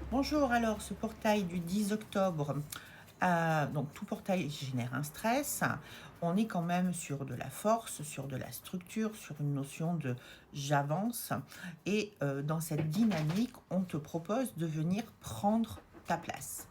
Bonjour, alors ce portail du 10 octobre, donc tout portail génère un stress. On est quand même sur de la force, sur de la structure, sur une notion de j'avance. Et dans cette dynamique, on te propose de venir prendre ta place,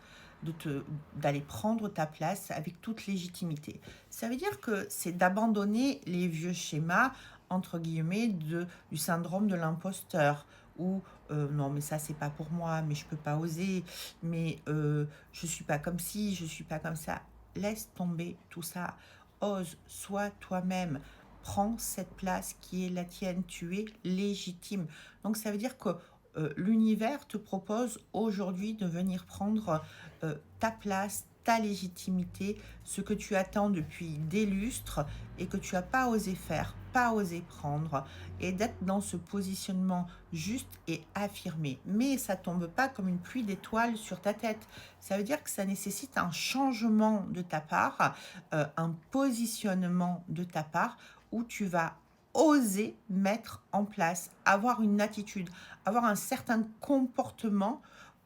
d'aller prendre ta place avec toute légitimité. Ça veut dire que c'est d'abandonner les vieux schémas, entre guillemets, du syndrome de l'imposteur, ou non mais ça c'est pas pour moi, mais je peux pas oser, mais je suis pas comme ci, je suis pas comme ça. Laisse tomber tout ça, ose, sois toi-même, prends cette place qui est la tienne, tu es légitime. Donc ça veut dire que l'univers te propose aujourd'hui de venir prendre ta place, ta légitimité, ce que tu attends depuis des lustres et que tu n'as pas osé faire, pas osé prendre, et d'être dans ce positionnement juste et affirmé. Mais ça tombe pas comme une pluie d'étoiles sur ta tête. Ça veut dire que ça nécessite un changement de ta part, un positionnement de ta part où tu vas oser mettre en place, avoir une attitude, avoir un certain comportement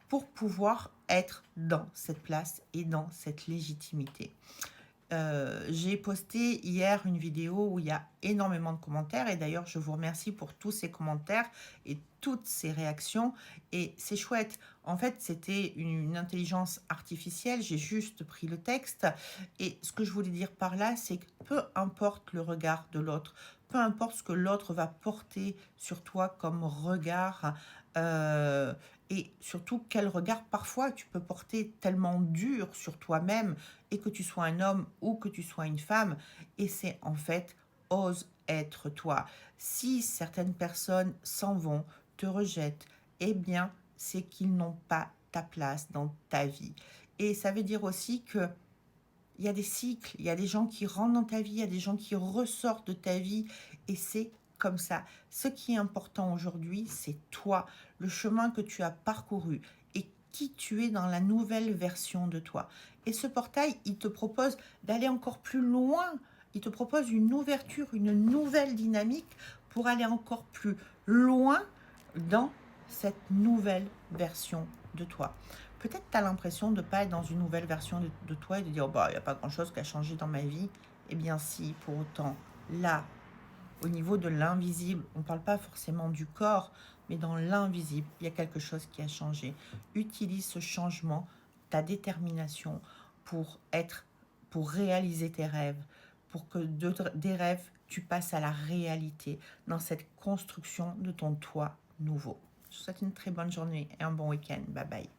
pour pouvoir être dans cette place et dans cette légitimité. J'ai posté hier une vidéo où il y a énormément de commentaires et d'ailleurs je vous remercie pour tous ces commentaires et toutes ces réactions et c'est chouette. En fait, c'était une intelligence artificielle, j'ai juste pris le texte et ce que je voulais dire par là, c'est que peu importe le regard de l'autre, peu importe ce que l'autre va porter sur toi comme regard, euh, et surtout quel regard parfois tu peux porter tellement dur sur toi-même, et que tu sois un homme ou que tu sois une femme, et c'est en fait ose être toi. Si certaines personnes s'en vont, te rejettent, eh bien c'est qu'ils n'ont pas ta place dans ta vie. Et ça veut dire aussi que il y a des cycles, il y a des gens qui rentrent dans ta vie, il y a des gens qui ressortent de ta vie, et c'est comme ça. Ce qui est important aujourd'hui, c'est toi, le chemin que tu as parcouru et qui tu es dans la nouvelle version de toi. Et ce portail, il te propose d'aller encore plus loin. Il te propose une ouverture, une nouvelle dynamique pour aller encore plus loin dans cette nouvelle version de toi. Peut-être tu as l'impression de ne pas être dans une nouvelle version de toi et de dire, oh, bah, il n'y a pas grand-chose qui a changé dans ma vie. Eh bien si, pour autant, là, au niveau de l'invisible, on ne parle pas forcément du corps, mais dans l'invisible, il y a quelque chose qui a changé. Utilise ce changement, ta détermination pour être, pour réaliser tes rêves, pour que des rêves, tu passes à la réalité dans cette construction de ton toi nouveau. Je vous souhaite une très bonne journée et un bon week-end. Bye bye.